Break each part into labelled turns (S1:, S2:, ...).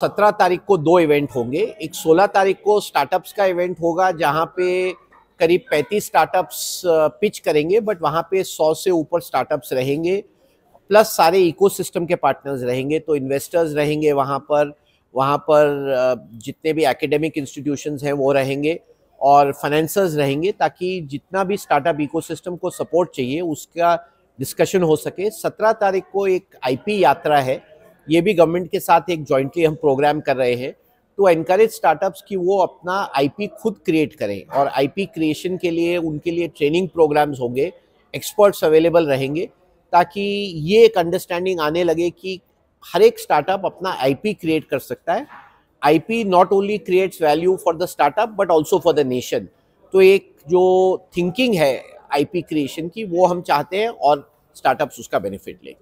S1: 17 तारीख को दो इवेंट होंगे। एक 16 तारीख को स्टार्टअप्स का इवेंट होगा जहां पे करीब 35 स्टार्टअप्स पिच करेंगे, बट वहां पे 100 से ऊपर स्टार्टअप्स रहेंगे, प्लस सारे इकोसिस्टम के पार्टनर्स रहेंगे। तो इन्वेस्टर्स रहेंगे वहां पर जितने भी एकेडमिक इंस्टीट्यूशंस हैं वो रहेंगे और फाइनेंसर्स रहेंगे, ताकि जितना भी स्टार्टअप इकोसिस्टम को सपोर्ट चाहिए उसका डिस्कशन हो सके। 17 तारीख को एक आईपी यात्रा है, ये भी गवर्नमेंट के साथ एक जॉइंटली हम प्रोग्राम कर रहे हैं टू एनकरेज स्टार्टअप्स कि वो अपना आईपी खुद क्रिएट करें, और आईपी क्रिएशन के लिए उनके लिए ट्रेनिंग प्रोग्राम्स होंगे, एक्सपर्ट्स अवेलेबल रहेंगे, ताकि ये एक अंडरस्टैंडिंग आने लगे कि हर एक स्टार्टअप अपना आईपी क्रिएट कर सकता है। IP not only creates value for the startup but also for the nation. तो एक जो थिंकिंग है आईपी क्रिएशन की, वो हम चाहते हैं और स्टार्टअप्स उसका बेनिफिट लें।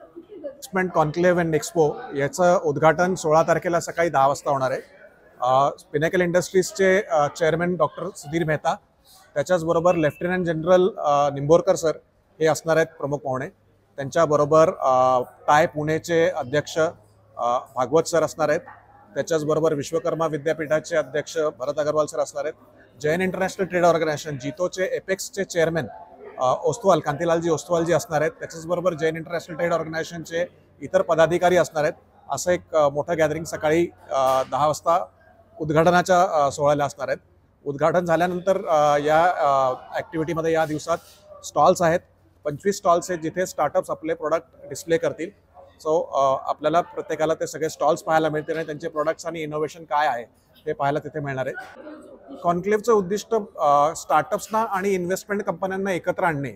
S2: इन्व्हेस्टमेंट कॉन्क्लेव्ह अँड एक्सपो याचं उद्घाटन 16 तारखेला सकाळी 10 वाजता होणार आहे। पिनेकल इंडस्ट्रीजचे चेअरमॅन डॉक्टर सुधीर मेहता, त्याच्याचबरोबर लेफ्टनंट जनरल निंबोरकर सर हे असणार आहेत प्रमुख पाहुणे। त्यांच्याबरोबर टाय पुणेचे अध्यक्ष भागवत सर असणार आहेत। त्याच्याचबरोबर विश्वकर्मा विद्यापीठाचे अध्यक्ष भरत अग्रवाल सर असणार आहेत। जैन इंटरनॅशनल ट्रेड ऑर्गनायझेशन जितोचे एपेक्सचे चेअरमॅन ओस्तवाल कांतीलालजी ओस्तवालजी असणार आहेत। त्याच्याचबरोबर जैन इंटरनॅशनल ट्रेड ऑर्गनायझेशनचे इतर पदाधिकारी असणार आहेत। असं एक मोठं गॅदरिंग सकाळी 10 वाजता उद्घाटनाच्या सोहळ्याला असणार आहेत। उद्घाटन झाल्यानंतर या ॲक्टिव्हिटीमध्ये या दिवसात स्टॉल्स आहेत, 25 स्टॉल्स आहेत जिथे स्टार्टअप्स आपले प्रोडक्ट डिस्प्ले करतील। सो आपल्याला प्रत्येकाला ते सगळे स्टॉल्स पाहायला मिळतील आणि त्यांचे प्रोडक्ट्स आणि इनोव्हेशन काय आहे ते पाहायला तिथे मिळणार आहे। कॉन्क्लेव्हचं उद्दिष्ट स्टार्टअप्सना आणि इन्व्हेस्टमेंट कंपन्यांना एकत्र आणणे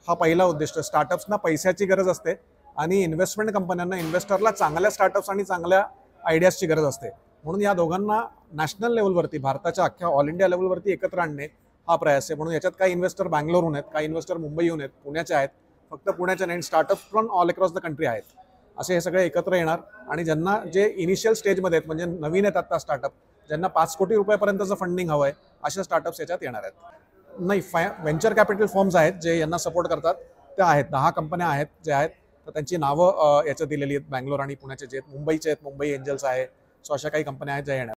S2: हा पहिला उद्दिष्ट। स्टार्टअप्सना पैशाची गरज असते आणि इन्व्हेस्टमेंट कंपन्यांना इन्व्हेस्टरला चांगल्या स्टार्टअप्स आणि चांगल्या आयडियाजची गरज असते, म्हणून या दोघांना नॅशनल लेवलवरती, भारताच्या अख्ख्या ऑल इंडिया लेवलवरती एकत्र आणणे हा प्रयास आहे। म्हणून याच्यात काही इन्व्हेस्टर बँगलोरहून आहेत, काही इन्व्हेस्टर मुंबईहून आहेत, पुण्याचे आहेत, फक्त पुण्याच्या नाही, startups from all across the country आहेत। असे हे सगळे एकत्र येणार आणि ज्यांना जे इनिशियल स्टेजमध्ये आहेत, म्हणजे नवीन आहेत आता स्टार्टअप, ज्यांना 5 कोटी रुपयापर्यंतचं फंडिंग हवं आहे, अशा स्टार्टअप्स याच्यात येणार आहेत। नाही, व्हेंचर कॅपिटल फर्म्स आहेत जे यांना सपोर्ट करतात, त्या आहेत 10 कंपन्या आहेत जे आहेत, तर त्यांची नावं याच्यात दिलेली आहेत। बँगलोर आणि पुण्याचे जे आहेत, मुंबईचे आहेत, मुंबई एंजल्स आहे, सो अशा काही कंपन्या आहेत ज्या येणार।